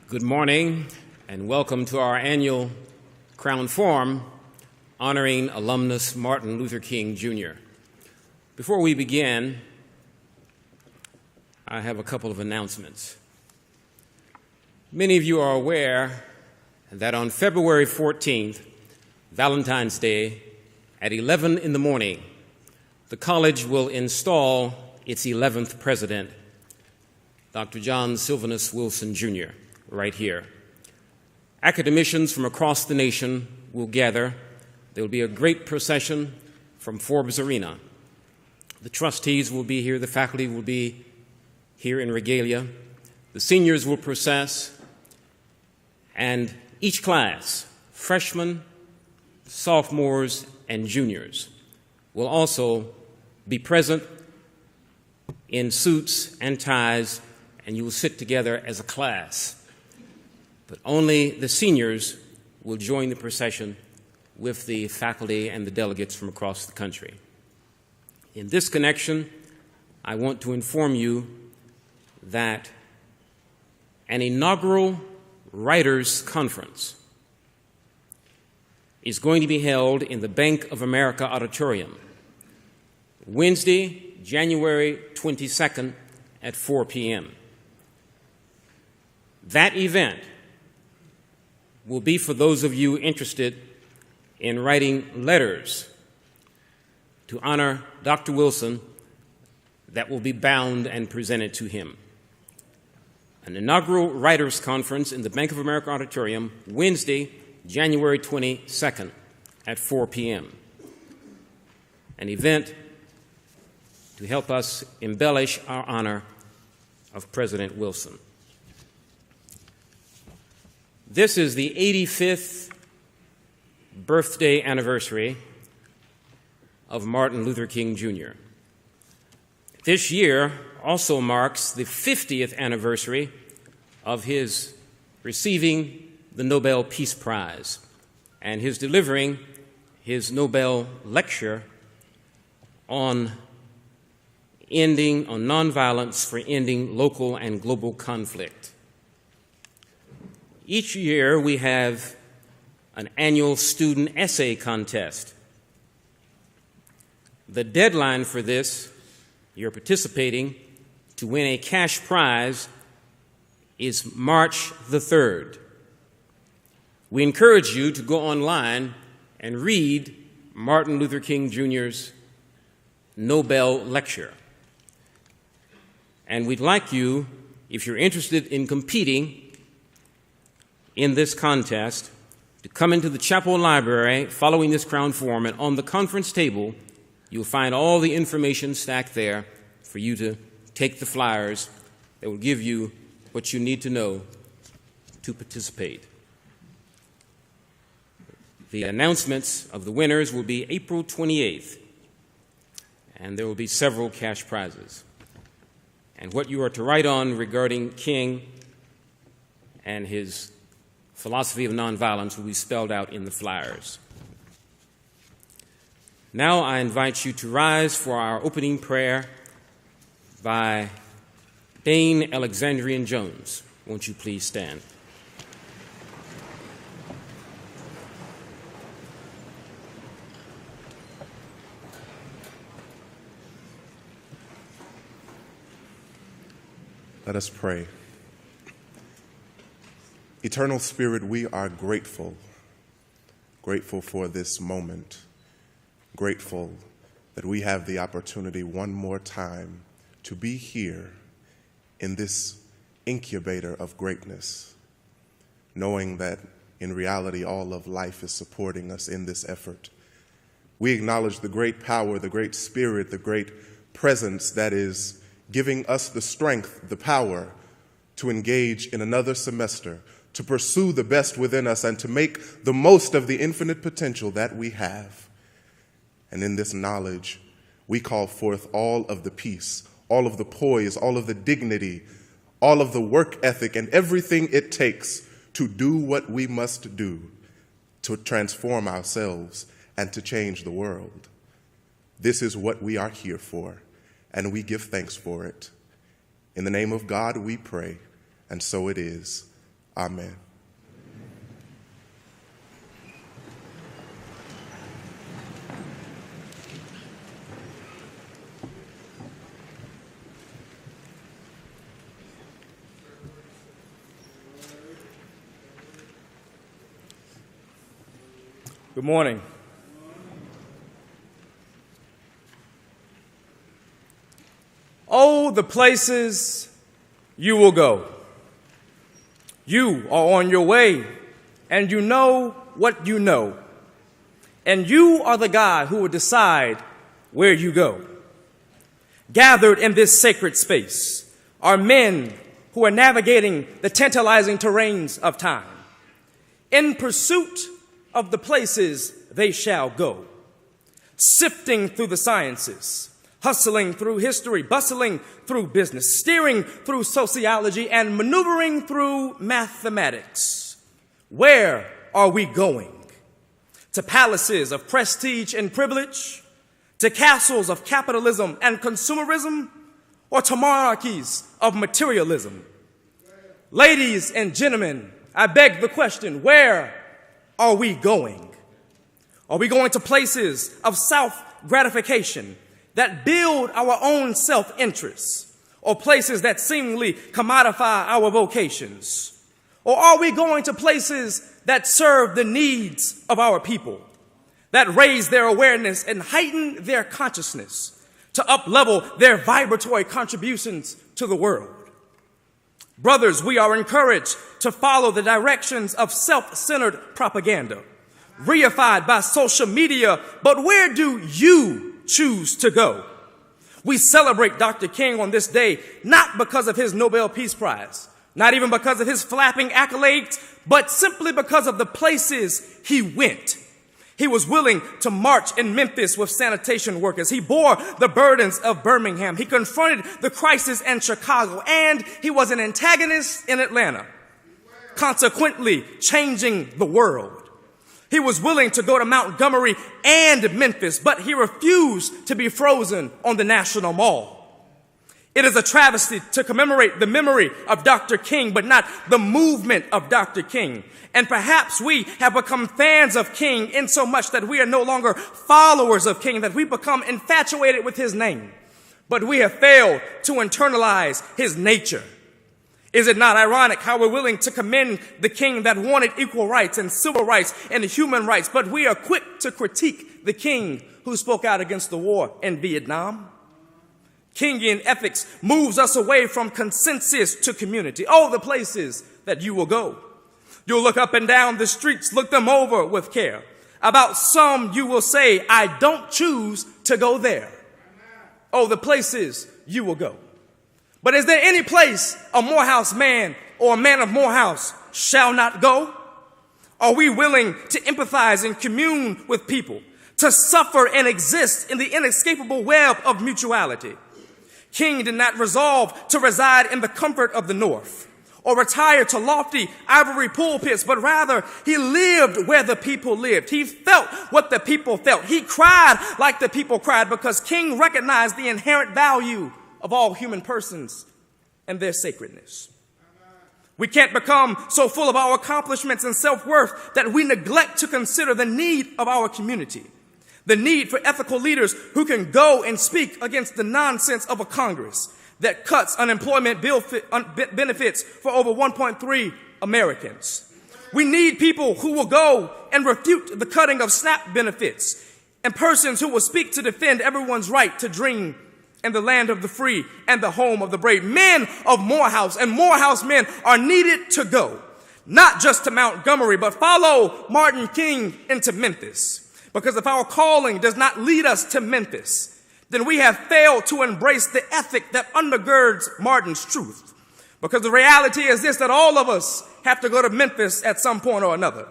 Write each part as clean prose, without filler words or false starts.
Good morning and welcome to our annual Crown Forum honoring alumnus Martin Luther King, Jr. Before we begin, I have a couple of announcements. Many of you are aware that on February 14th, Valentine's Day, at 11 in the morning, the college will install its 11th president, Dr. John Sylvanus Wilson, Jr., right here. Academicians from across the nation will gather. There will be a great procession from Forbes Arena. The trustees will be here. The faculty will be here in regalia. The seniors will process. And each class, freshmen, sophomores, and juniors, will also be present in suits and ties, and you will sit together as a class. But only the seniors will join the procession with the faculty and the delegates from across the country. In this connection, I want to inform you that an inaugural Writers' Conference is going to be held in the Bank of America Auditorium Wednesday, January 22nd at 4 p.m. That event will be for those of you interested in writing letters to honor Dr. Wilson that will be bound and presented to him. An inaugural Writers' Conference in the Bank of America Auditorium, Wednesday, January 22nd at 4 p.m. An event to help us embellish our honor of President Wilson. This is the 85th birthday anniversary of Martin Luther King, Jr. This year also marks the 50th anniversary of his receiving the Nobel Peace Prize and his delivering his Nobel lecture on nonviolence for ending local and global conflict. Each year, we have an annual student essay contest. The deadline for this, you're participating to win a cash prize, is March the 3rd. We encourage you to go online and read Martin Luther King Jr.'s Nobel lecture. And we'd like you, if you're interested in competing in this contest, to come into the chapel library following this Crown Forum, and on the conference table, you'll find all the information stacked there for you to take the flyers that will give you what you need to know to participate. The announcements of the winners will be April 28th, and there will be several cash prizes. And what you are to write on regarding King and his philosophy of nonviolence will be spelled out in the flyers. Now I invite you to rise for our opening prayer by Dane Alexandrian Jones. Won't you please stand? Let us pray. Eternal Spirit, we are grateful for this moment, grateful that we have the opportunity one more time to be here in this incubator of greatness, knowing that in reality all of life is supporting us in this effort. We acknowledge the great power, the great spirit, the great presence that is giving us the strength, the power to engage in another semester, to pursue the best within us, and to make the most of the infinite potential that we have. And in this knowledge, we call forth all of the peace, all of the poise, all of the dignity, all of the work ethic, and everything it takes to do what we must do to transform ourselves and to change the world. This is what we are here for, and we give thanks for it. In the name of God we pray, and so it is. Amen. Good morning. Oh, the places you will go. You are on your way, and you know what you know. And you are the God who will decide where you go. Gathered in this sacred space are men who are navigating the tantalizing terrains of time, in pursuit of the places they shall go, sifting through the sciences, hustling through history, bustling through business, steering through sociology, and maneuvering through mathematics. Where are we going? To palaces of prestige and privilege? To castles of capitalism and consumerism? Or to monarchies of materialism? Ladies and gentlemen, I beg the question, where are we going? Are we going to places of self-gratification that build our own self-interest, or places that seemingly commodify our vocations? Or are we going to places that serve the needs of our people, that raise their awareness and heighten their consciousness to uplevel their vibratory contributions to the world? Brothers, we are encouraged to follow the directions of self-centered propaganda, reified by social media, but where do you choose to go? We celebrate Dr. King on this day, not because of his Nobel Peace Prize, not even because of his flapping accolades, but simply because of the places he went. He was willing to march in Memphis with sanitation workers. He bore the burdens of Birmingham. He confronted the crisis in Chicago, and he was an antagonist in Atlanta, consequently changing the world. He was willing to go to Montgomery and Memphis, but he refused to be frozen on the National Mall. It is a travesty to commemorate the memory of Dr. King, but not the movement of Dr. King. And perhaps we have become fans of King in so much that we are no longer followers of King, that we become infatuated with his name. But we have failed to internalize his nature. Is it not ironic how we're willing to commend the King that wanted equal rights and civil rights and human rights, but we are quick to critique the King who spoke out against the war in Vietnam? Kingian ethics moves us away from consensus to community. Oh, the places that you will go. You'll look up and down the streets, look them over with care. About some you will say, I don't choose to go there. Oh, the places you will go. But is there any place a Morehouse man or a man of Morehouse shall not go? Are we willing to empathize and commune with people, to suffer and exist in the inescapable web of mutuality? King did not resolve to reside in the comfort of the North or retire to lofty ivory pulpits, but rather he lived where the people lived. He felt what the people felt. He cried like the people cried, because King recognized the inherent value of all human persons and their sacredness. We can't become so full of our accomplishments and self-worth that we neglect to consider the need of our community, the need for ethical leaders who can go and speak against the nonsense of a Congress that cuts unemployment benefits for over 1.3 Americans. We need people who will go and refute the cutting of SNAP benefits, and persons who will speak to defend everyone's right to dream in the land of the free and the home of the brave. Men of Morehouse and Morehouse men are needed to go, not just to Montgomery, but follow Martin King into Memphis. Because if our calling does not lead us to Memphis, then we have failed to embrace the ethic that undergirds Martin's truth. Because the reality is this, that all of us have to go to Memphis at some point or another.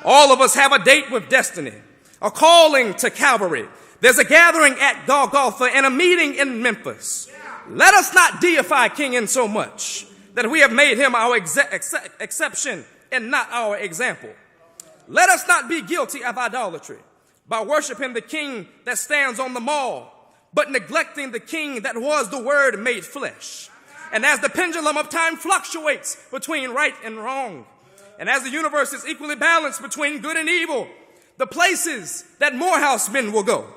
All of us have a date with destiny, a calling to Calvary. There's a gathering at Golgotha and a meeting in Memphis. Let us not deify King in so much that we have made him our exception and not our example. Let us not be guilty of idolatry by worshiping the King that stands on the mall, but neglecting the King that was the Word made flesh. And as the pendulum of time fluctuates between right and wrong, And as the universe is equally balanced between good and evil, the places that Morehouse men will go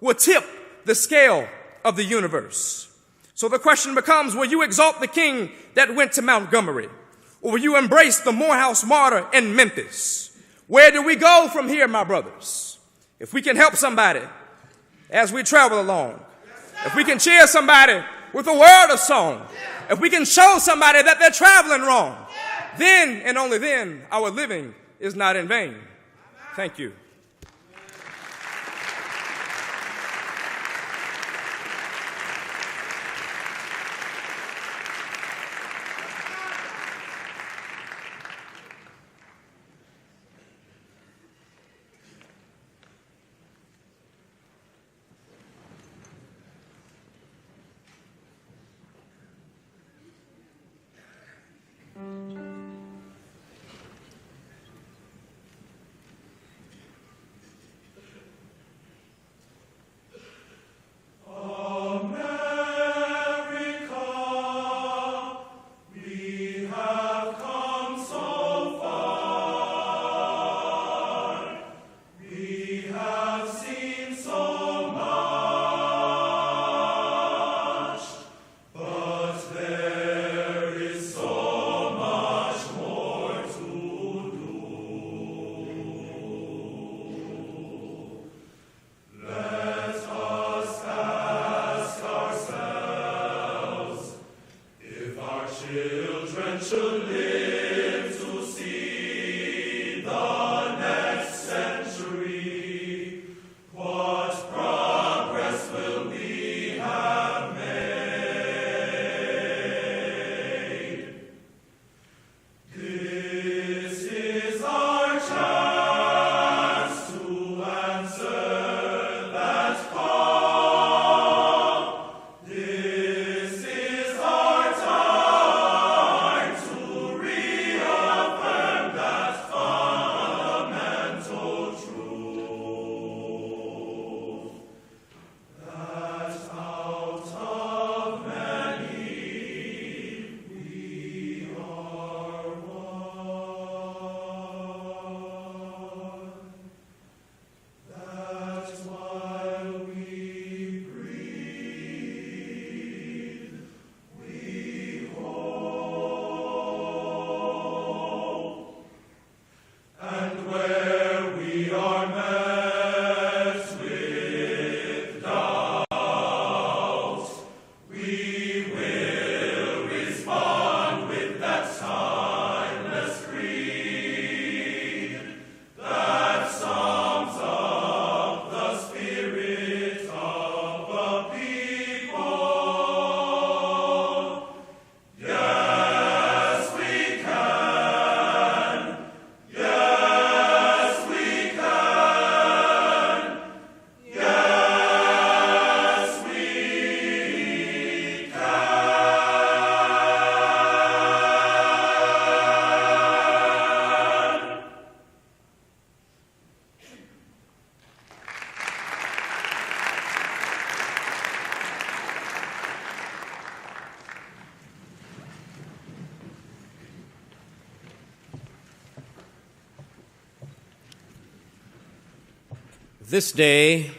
will tip the scale of the universe. So the question becomes, will you exalt the king that went to Montgomery? Or will you embrace the Morehouse martyr in Memphis? Where do we go from here, my brothers? If we can help somebody as we travel along, if we can cheer somebody with a word of song, if we can show somebody that they're traveling wrong, then and only then our living is not in vain. Thank you. This day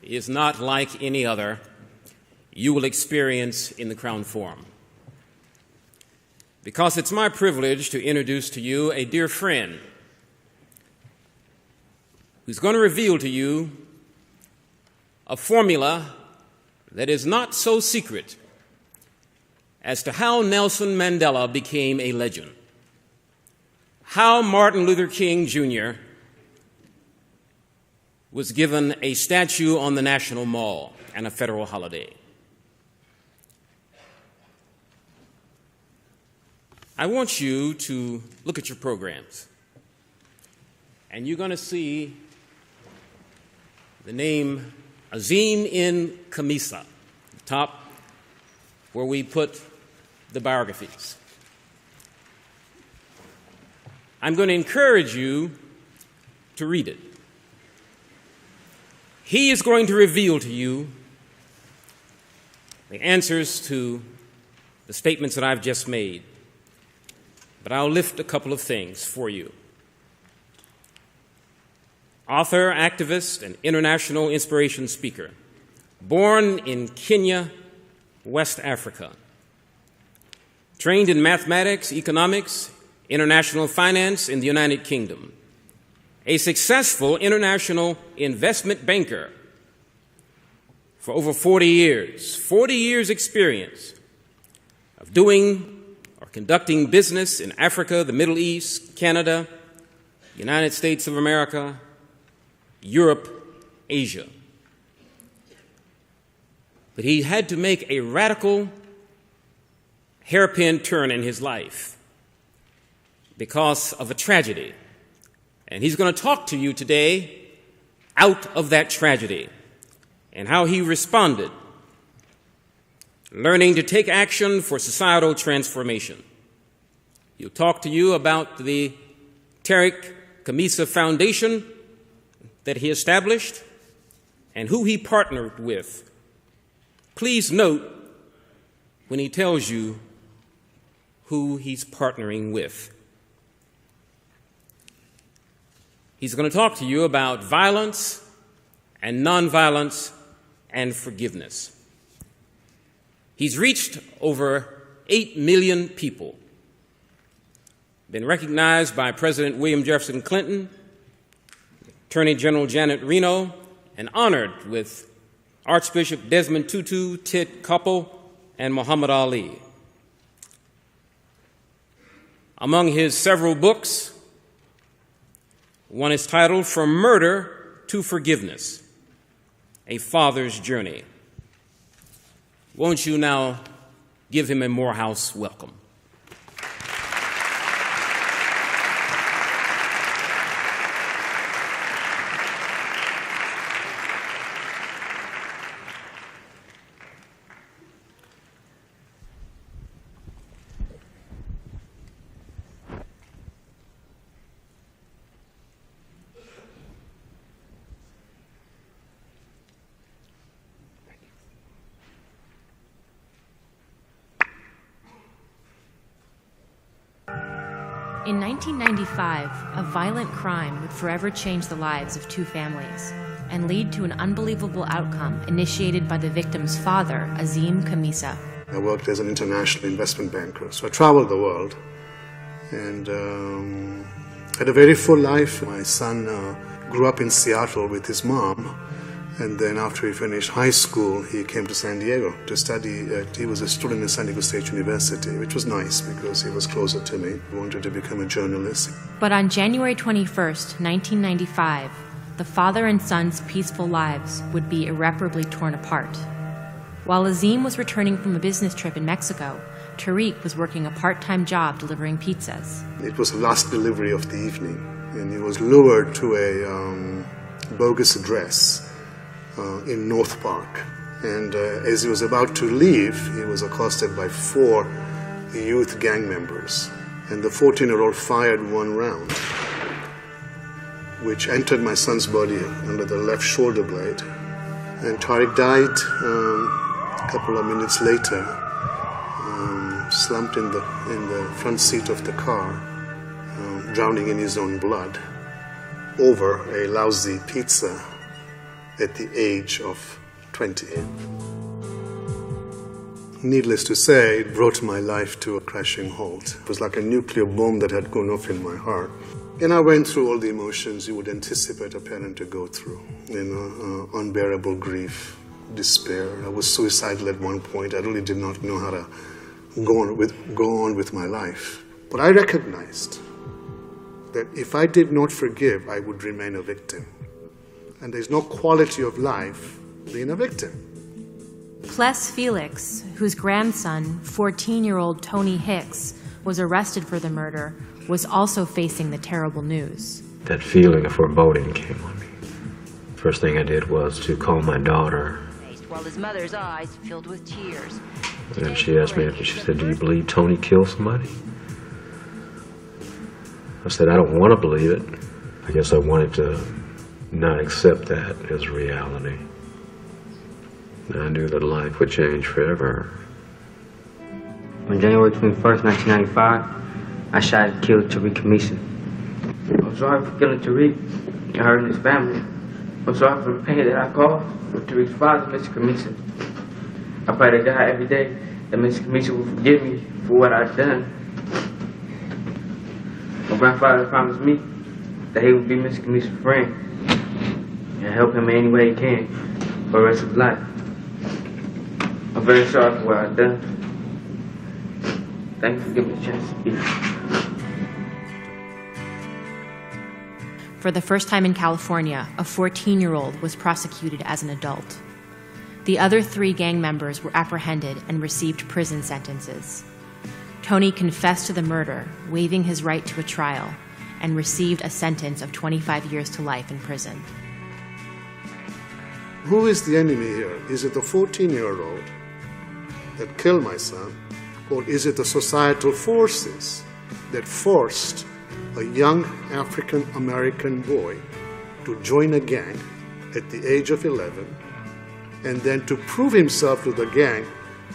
is not like any other you will experience in the Crown Forum, because it's my privilege to introduce to you a dear friend who's going to reveal to you a formula that is not so secret as to how Nelson Mandela became a legend, how Martin Luther King Jr. was given a statue on the National Mall and a federal holiday. I want you to look at your programs, and you're going to see the name Azim in Khamisa, the top where we put the biographies. I'm going to encourage you to read it. He is going to reveal to you the answers to the statements that I've just made. but I'll lift a couple of things for you. Author, activist, and international inspiration speaker, born in Kenya, West Africa. Trained in mathematics, economics, international finance in the United Kingdom. A successful international investment banker for over 40 years. 40 years experience of doing or conducting business in Africa, the Middle East, Canada, United States of America, Europe, Asia. But he had to make a radical, hairpin turn in his life because of a tragedy. And he's going to talk to you today out of that tragedy and how he responded, learning to take action for societal transformation. He'll talk to you about the Khamisa Foundation that he established and who he partnered with. Please note when he tells you who he's partnering with. He's going to talk to you about violence and nonviolence and forgiveness. He's reached over 8 million people, been recognized by President William Jefferson Clinton, Attorney General Janet Reno, and honored with Archbishop Desmond Tutu, Ted Koppel, and Muhammad Ali. Among his several books, one is titled From Murder to Forgiveness, A Father's Journey. Won't you now give him a Morehouse welcome? In 1995, a violent crime would forever change the lives of two families and lead to an unbelievable outcome initiated by the victim's father, Azim Khamisa. I worked as an international investment banker, so I traveled the world and had a very full life. My son grew up in Seattle with his mom, and then after he finished high school, he came to San Diego to study. He was a student in San Diego State University, which was nice because he was closer to me. He wanted to become a journalist. But on January 21st, 1995, the father and son's peaceful lives would be irreparably torn apart. While Azim was returning from a business trip in Mexico, Tariq was working a part-time job delivering pizzas. It was the last delivery of the evening, and he was lured to a bogus address in North Park. And as he was about to leave, he was accosted by 4 youth gang members. And the 14-year-old fired one round, which entered my son's body under the left shoulder blade. And Tariq died a couple of minutes later, slumped in the front seat of the car, drowning in his own blood, over a lousy pizza at the age of 28. Needless to say, it brought my life to a crashing halt. It was like a nuclear bomb that had gone off in my heart. And I went through all the emotions you would anticipate a parent to go through. Unbearable grief, despair. I was suicidal at one point. I really did not know how to go on with my life. But I recognized that if I did not forgive, I would remain a victim. And there's no quality of life being a victim. Ples Felix, whose grandson, 14-year-old Tony Hicks, was arrested for the murder, was also facing the terrible news. That feeling of foreboding came on me. First thing I did was to call my daughter. While his mother's eyes filled with tears. And she asked me, she said, "Do you believe Tony killed somebody?" I said, "I don't want to believe it." I guess I wanted to not accept that as reality. And I knew that life would change forever. On January 21st, 1995, I shot and killed Tariq Khamisa. I'm sorry for killing Tariq and hurting his family. I'm sorry for the pain that I caused with Tariq's father, Mr. Khamisa. I pray to God every day that Mr. Khamisa will forgive me for what I've done. My grandfather promised me that he would be Mr. Khamisa's friend and help him in any way he can for the rest of his life. I'm very sorry for what I've done. Thank you for giving me a chance to speak. For the first time in California, a 14-year-old was prosecuted as an adult. The other 3 gang members were apprehended and received prison sentences. Tony confessed to the murder, waiving his right to a trial, and received a sentence of 25 years to life in prison. Who is the enemy here? Is it the 14-year-old that killed my son, or is it the societal forces that forced a young African-American boy to join a gang at the age of 11, and then to prove himself to the gang,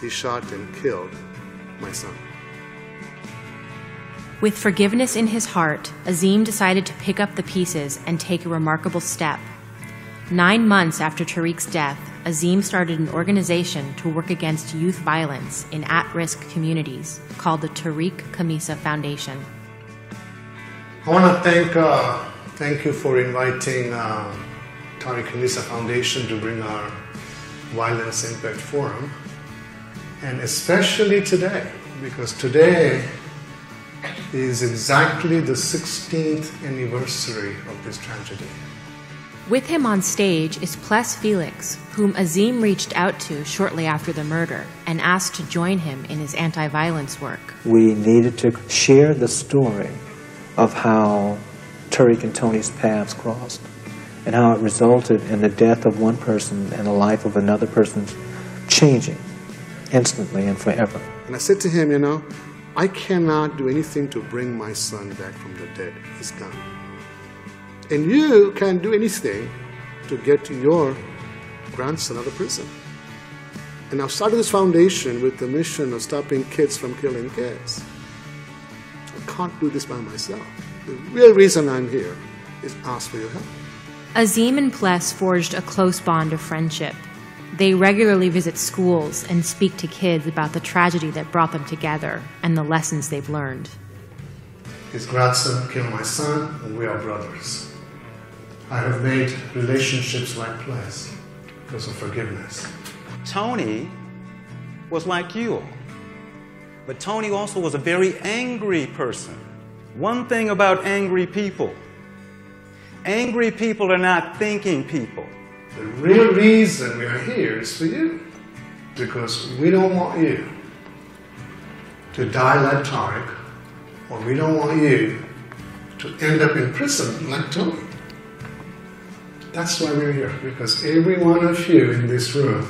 he shot and killed my son? With forgiveness in his heart, Azim decided to pick up the pieces and take a remarkable step. 9 months after Tariq's death, Azim started an organization to work against youth violence in at-risk communities called the Tariq Khamisa Foundation. I want to thank you for inviting Tariq Khamisa Foundation to bring our Violence Impact Forum, and especially today, because today is exactly the 16th anniversary of this tragedy. With him on stage is Ples Felix, whom Azim reached out to shortly after the murder and asked to join him in his anti-violence work. We needed to share the story of how Tariq and Tony's paths crossed and how it resulted in the death of one person and the life of another person changing instantly and forever. And I said to him, you know, I cannot do anything to bring my son back from the dead. He's gone. And you can't do anything to get your grandson out of prison. And I've started this foundation with the mission of stopping kids from killing kids. I can't do this by myself. The real reason I'm here is ask for your help. Azim and Ples forged a close bond of friendship. They regularly visit schools and speak to kids about the tragedy that brought them together and the lessons they've learned. His grandson killed my son, and we are brothers. I have made relationships like Ples because of forgiveness. Tony was like you, but Tony also was a very angry person. One thing about angry people are not thinking people. The real reason we are here is for you, because we don't want you to die like Tariq, or we don't want you to end up in prison like Tony. That's why we're here, because every one of you in this room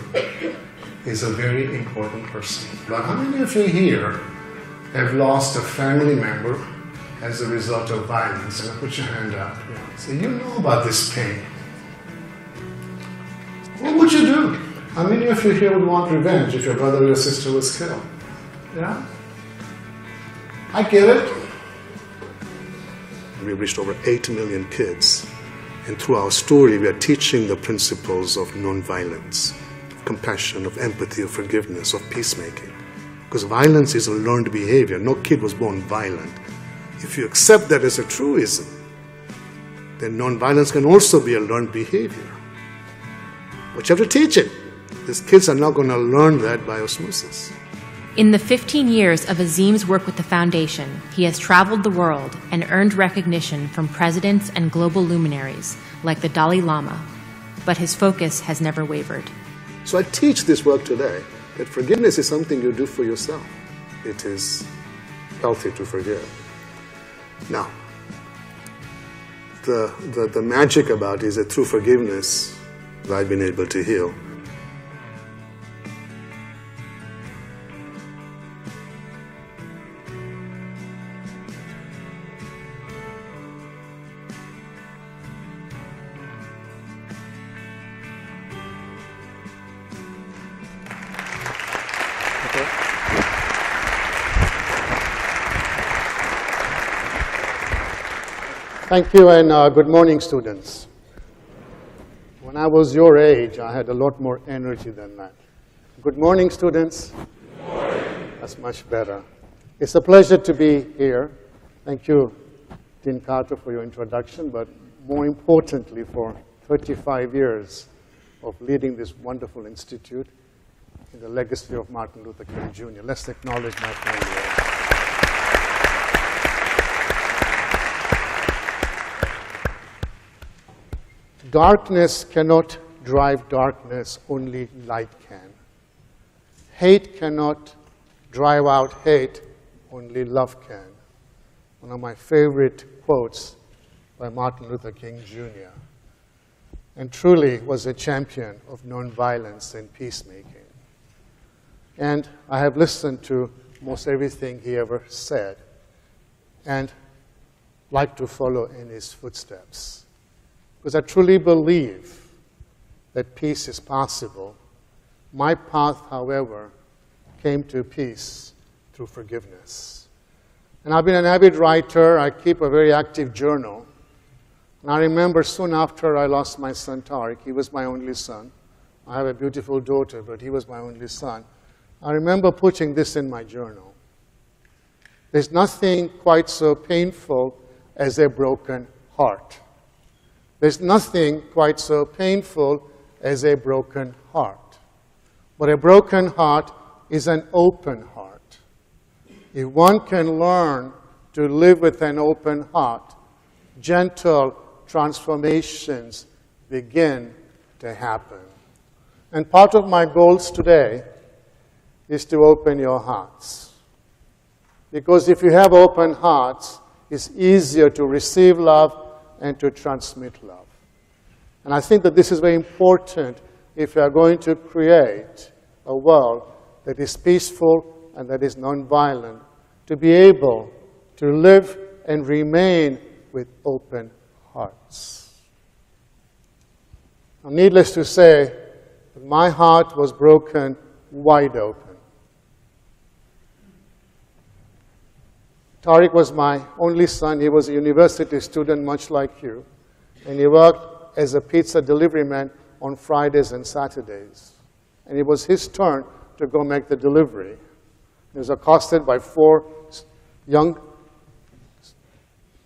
is a very important person. But how many of you here have lost a family member as a result of violence? And put your hand up. So you know about this pain. What would you do? How many of you here would want revenge if your brother or your sister was killed? Yeah? I get it. We've reached over 8 million kids. And through our story, we are teaching the principles of nonviolence, of compassion, of empathy, of forgiveness, of peacemaking. Because violence is a learned behavior. No kid was born violent. If you accept that as a truism, then nonviolence can also be a learned behavior. But you have to teach it. These kids are not going to learn that by osmosis. In the 15 years of Azim's work with the foundation, he has traveled the world and earned recognition from presidents and global luminaries like the Dalai Lama, but his focus has never wavered. So I teach this work today, that forgiveness is something you do for yourself. It is healthy to forgive. Now, the magic about it is that through forgiveness, I've been able to heal. Thank you, and good morning, students. When I was your age, I had a lot more energy than that. Good morning, students. Good morning. That's much better. It's a pleasure to be here. Thank you, Dean Carter, for your introduction, but more importantly, for 35 years of leading this wonderful institute in the legacy of Martin Luther King Jr. Let's acknowledge my friend. Darkness cannot drive darkness, only light can. Hate cannot drive out hate, only love can. One of my favorite quotes by Martin Luther King Jr. And truly was a champion of nonviolence and peacemaking. And I have listened to most everything he ever said and like to follow in his footsteps. Because I truly believe that peace is possible. My path, however, came to peace through forgiveness. And I've been an avid writer. I keep a very active journal. And I remember soon after I lost my son, Tariq, he was my only son. I have a beautiful daughter, but he was my only son. I remember putting this in my journal. There's nothing quite so painful as a broken heart. There's nothing quite so painful as a broken heart. But a broken heart is an open heart. If one can learn to live with an open heart, gentle transformations begin to happen. And part of my goals today is to open your hearts. Because if you have open hearts, it's easier to receive love and to transmit love. And I think that this is very important if we are going to create a world that is peaceful and that is nonviolent, to be able to live and remain with open hearts. Now, needless to say, my heart was broken wide open. Tariq was my only son. He was a university student, much like you. And he worked as a pizza delivery man on Fridays and Saturdays. And it was his turn to go make the delivery. He was accosted by 4 young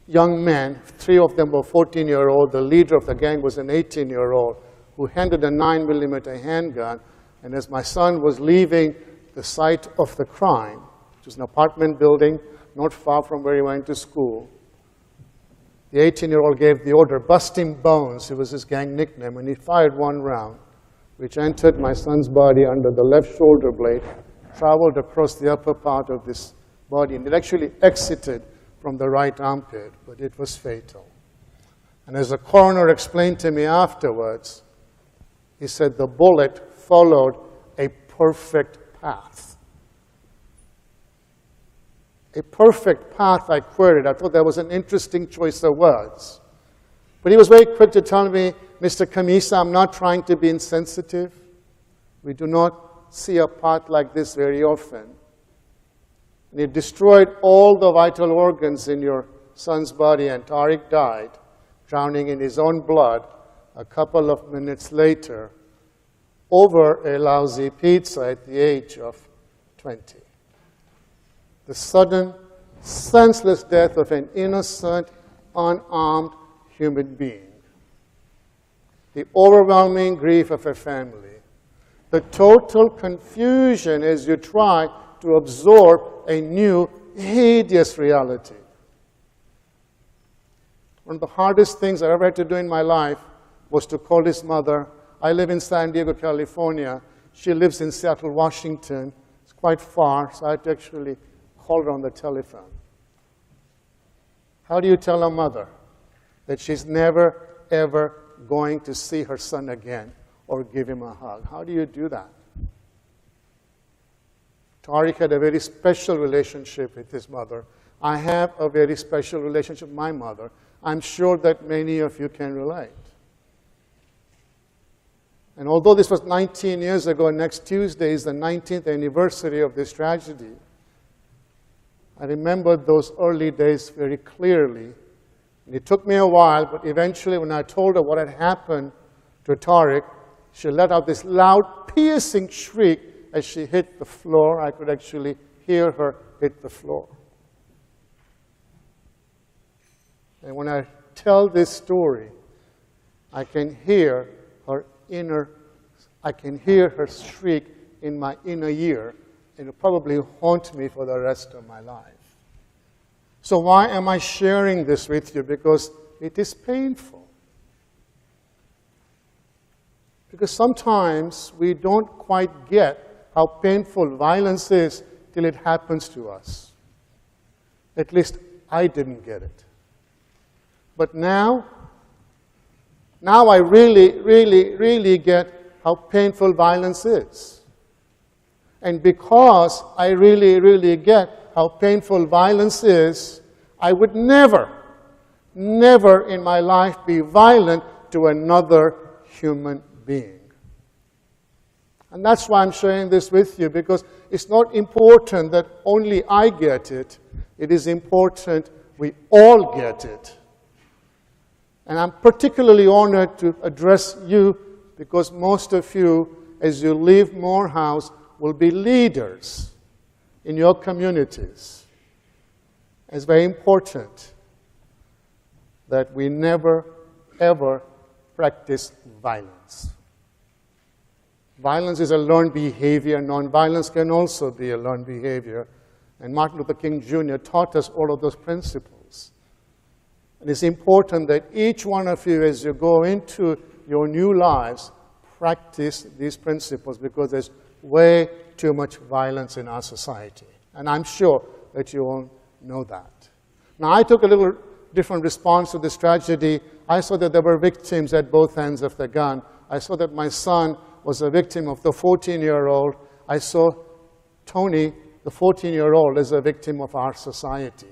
men. 3 of them were 14-year-old. The leader of the gang was an 18-year-old who handed a 9mm handgun. And as my son was leaving the site of the crime, which was an apartment building not far from where he went to school, the 18-year-old gave the order, "Busting Bones," it was his gang nickname, and he fired 1 round, which entered my son's body under the left shoulder blade, traveled across the upper part of this body, and it actually exited from the right armpit, but it was fatal. And as the coroner explained to me afterwards, he said the bullet followed a perfect path. A perfect path, I queried. I thought that was an interesting choice of words. But he was very quick to tell me, "Mr. Khamisa, I'm not trying to be insensitive. We do not see a path like this very often. And it destroyed all the vital organs in your son's body, and Tariq died, drowning in his own blood a couple of minutes later over a lousy pizza at the age of 20. The sudden, senseless death of an innocent, unarmed human being. The overwhelming grief of a family. The total confusion as you try to absorb a new, hideous reality. One of the hardest things I ever had to do in my life was to call his mother. I live in San Diego, California. She lives in Seattle, Washington. It's quite far, so I had to actually call her on the telephone. How do you tell a mother that she's never, ever going to see her son again or give him a hug? How do you do that? Tariq had a very special relationship with his mother. I have a very special relationship with my mother. I'm sure that many of you can relate. And although this was 19 years ago, next Tuesday is the 19th anniversary of this tragedy, I remember those early days very clearly And it took me a while, but eventually when I told her what had happened to Tariq, she let out this loud, piercing shriek as she hit the floor. I could actually hear her hit the floor. And when I tell this story, I can hear her shriek in my inner ear, and it'll probably haunt me for the rest of my life. So why am I sharing this with you? Because it is painful. Because sometimes we don't quite get how painful violence is till it happens to us. At least I didn't get it. But now I really get how painful violence is. And because I really get how painful violence is, I would never in my life be violent to another human being. And that's why I'm sharing this with you, because it's not important that only I get it. It is important we all get it. And I'm particularly honored to address you because most of you, as you leave Morehouse, will be leaders in your communities. It's very important that we never, ever practice violence. Violence is a learned behavior. Nonviolence can also be a learned behavior. And Martin Luther King Jr. taught us all of those principles. And it's important that each one of you, as you go into your new lives, practice these principles, because there's way too much violence in our society. And I'm sure that you all know that. Now, I took a little different response to this tragedy. I saw that there were victims at both ends of the gun. I saw that my son was a victim of the 14-year-old. I saw Tony, the 14-year-old, as a victim of our society.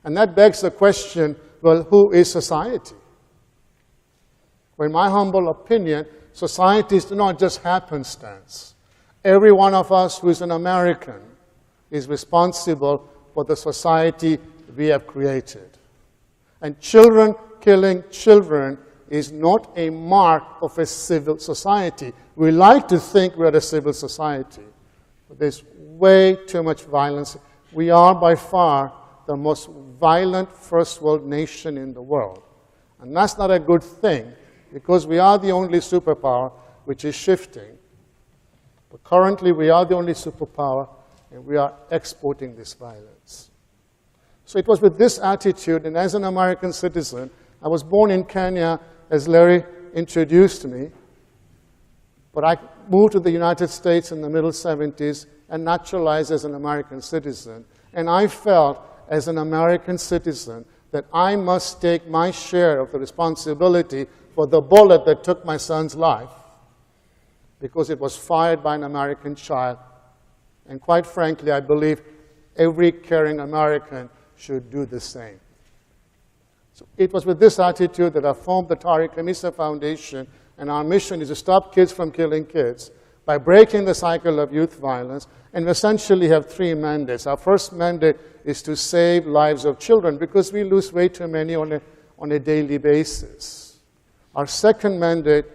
And that begs the question, well, who is society? Well, in my humble opinion, society is not just happenstance. Every one of us who is an American is responsible for the society we have created. And children killing children is not a mark of a civil society. We like to think we're a civil society, but there's way too much violence. We are by far the most violent first world nation in the world. And that's not a good thing, because we are the only superpower which is shifting. But currently, we are the only superpower, and we are exporting this violence. So it was with this attitude, and as an American citizen, I was born in Kenya, as Larry introduced me, but I moved to the United States in the middle 70s and naturalized as an American citizen. And I felt, as an American citizen, that I must take my share of the responsibility for the bullet that took my son's life, because it was fired by an American child. And quite frankly, I believe every caring American should do the same. So it was with this attitude that I formed the Tariq Khamisa Foundation, and our mission is to stop kids from killing kids by breaking the cycle of youth violence. And we essentially have three mandates. Our first mandate is to save lives of children, because we lose way too many on a daily basis. Our second mandate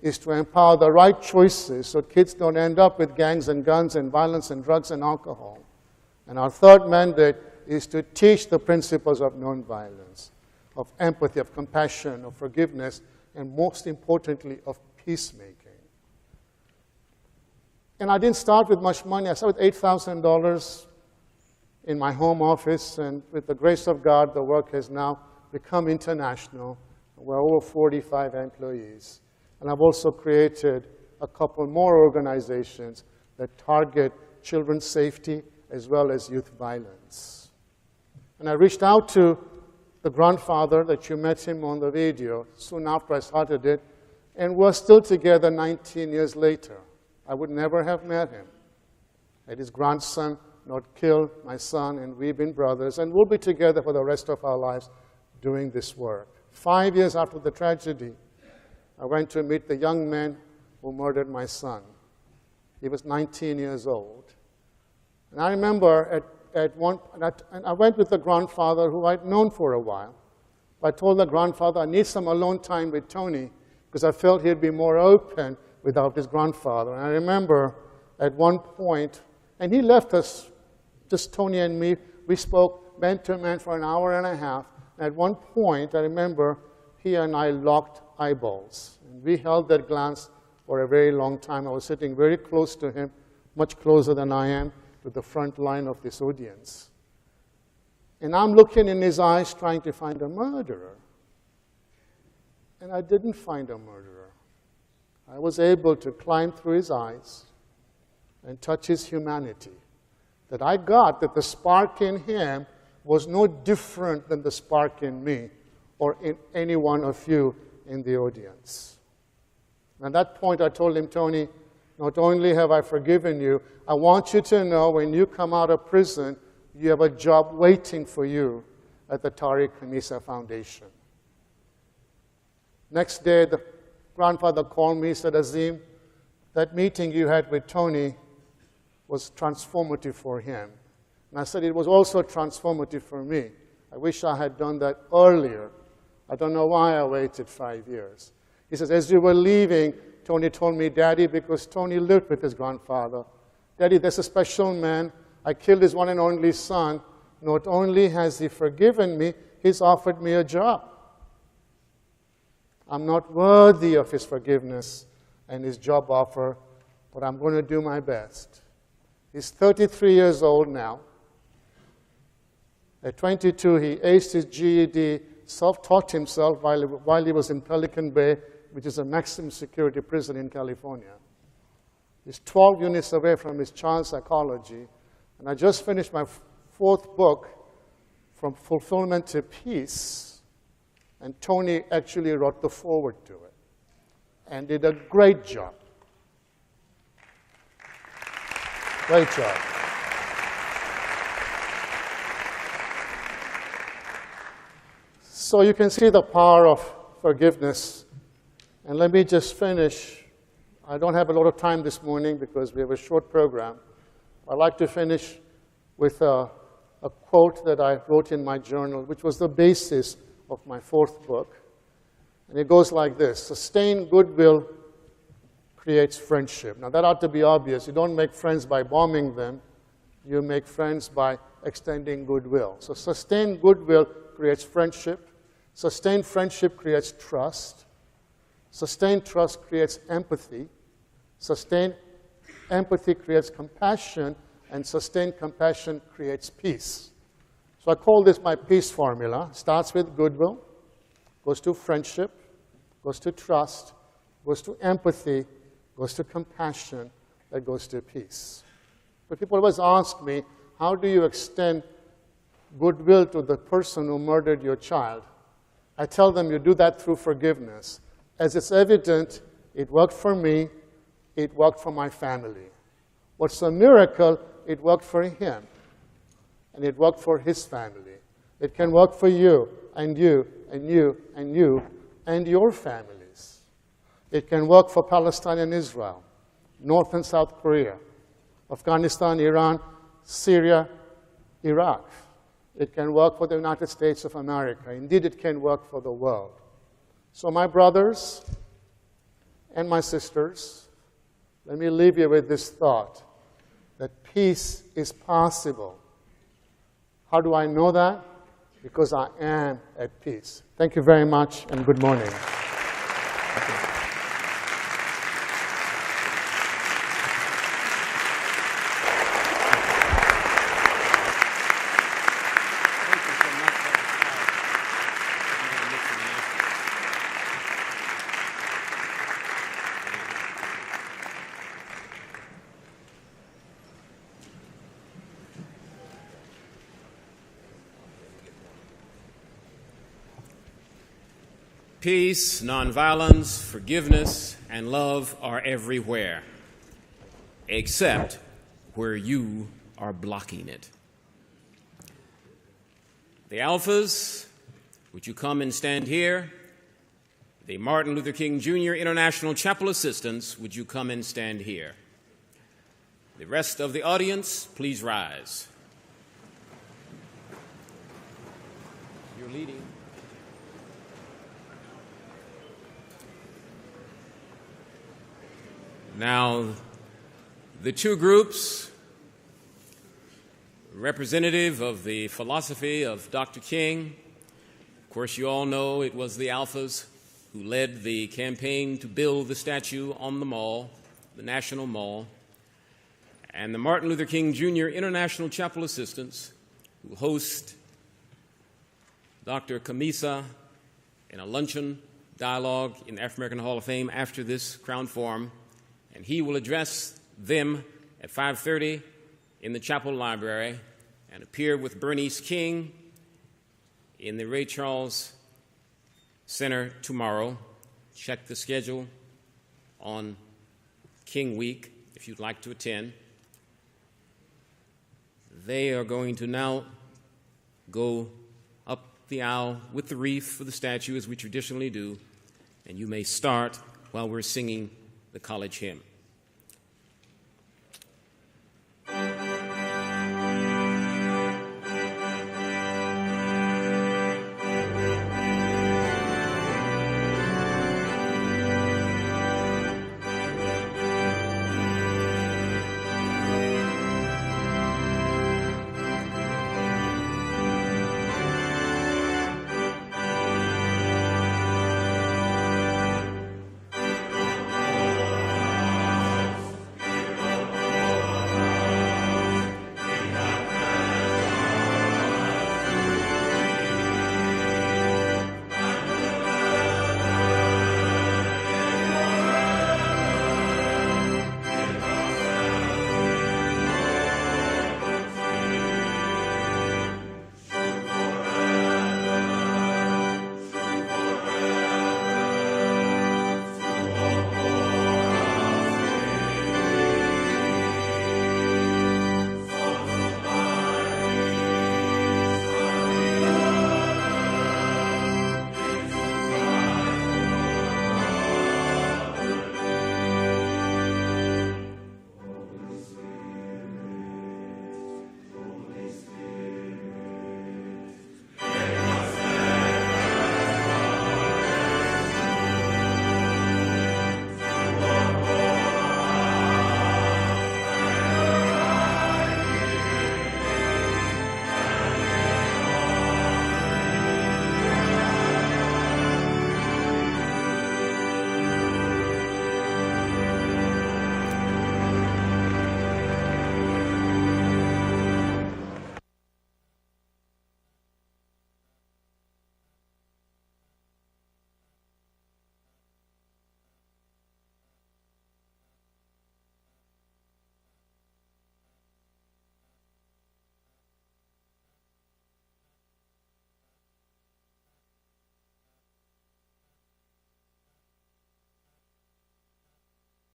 is to empower the right choices so kids don't end up with gangs and guns and violence and drugs and alcohol. And our third mandate is to teach the principles of nonviolence, of empathy, of compassion, of forgiveness, and most importantly, of peacemaking. And I didn't start with much money. I started with $8,000 in my home office, and with the grace of God, the work has now become international. We're over 45 employees. And I've also created a couple more organizations that target children's safety as well as youth violence. And I reached out to the grandfather that you met him on the video soon after I started it, and we're still together 19 years later. I would never have met him had his grandson not killed my son, and we've been brothers, and we'll be together for the rest of our lives doing this work. 5 years after the tragedy, I went to meet the young man who murdered my son. He was 19 years old. And I remember I went with the grandfather who I'd known for a while. I told the grandfather I need some alone time with Tony because I felt he'd be more open without his grandfather. And I remember at one point, and he left us, just Tony and me, we spoke man to man for an hour and a half. And at one point, I remember he and I locked eyeballs. And we held that glance for a very long time. I was sitting very close to him, much closer than I am to the front line of this audience. And I'm looking in his eyes trying to find a murderer. And I didn't find a murderer. I was able to climb through his eyes and touch his humanity. That I got that the spark in him was no different than the spark in me or in any one of you in the audience. And at that point, I told him, Tony, not only have I forgiven you, I want you to know when you come out of prison, you have a job waiting for you at the Tariq Khamisa Foundation. Next day, the grandfather called me, said, Azim, that meeting you had with Tony was transformative for him. And I said, it was also transformative for me. I wish I had done that earlier. I don't know why I waited 5 years. He says, as you were leaving, Tony told me, Daddy, because Tony lived with his grandfather, Daddy, there's a special man. I killed his one and only son. Not only has he forgiven me, he's offered me a job. I'm not worthy of his forgiveness and his job offer, but I'm going to do my best. He's 33 years old now. At 22, he aced his GED, self-taught himself while he was in Pelican Bay, which is a maximum security prison in California. He's 12 units away from his child psychology. And I just finished my fourth book, From Fulfillment to Peace. And Tony actually wrote the foreword to it and did a great job. Great job. So you can see the power of forgiveness. And let me just finish. I don't have a lot of time this morning because we have a short program. I'd like to finish with a quote that I wrote in my journal, which was the basis of my fourth book. And it goes like this: sustained goodwill creates friendship. Now that ought to be obvious. You don't make friends by bombing them. You make friends by extending goodwill. So sustained goodwill creates friendship. Sustained friendship creates trust. Sustained trust creates empathy. Sustained empathy creates compassion. And sustained compassion creates peace. So I call this my peace formula. Starts with goodwill, goes to friendship, goes to trust, goes to empathy, goes to compassion, that goes to peace. But people always ask me, how do you extend goodwill to the person who murdered your child? I tell them you do that through forgiveness. As it's evident, it worked for me, it worked for my family. What's a miracle, it worked for him, and it worked for his family. It can work for you, and you, and you, and you, and your families. It can work for Palestine and Israel, North and South Korea, Afghanistan, Iran, Syria, Iraq. It can work for the United States of America. Indeed, it can work for the world. So my brothers and my sisters, let me leave you with this thought, that peace is possible. How do I know that? Because I am at peace. Thank you very much, and good morning. Peace, nonviolence, forgiveness, and love are everywhere, except where you are blocking it. The Alphas, would you come and stand here? The Martin Luther King Jr. International Chapel Assistants, would you come and stand here? The rest of the audience, please rise. You're leading. Now, the two groups, representative of the philosophy of Dr. King, of course, you all know it was the Alphas who led the campaign to build the statue on the mall, the National Mall, and the Martin Luther King Jr. International Chapel Assistants, who host Dr. Khamisa in a luncheon dialogue in the African American Hall of Fame after this Crown Forum, and he will address them at 5:30 in the Chapel Library and appear with Bernice King in the Ray Charles Center tomorrow. Check the schedule on King Week if you'd like to attend. They are going to now go up the aisle with the wreath for the statue, as we traditionally do, and you may start while we're singing the college hymn.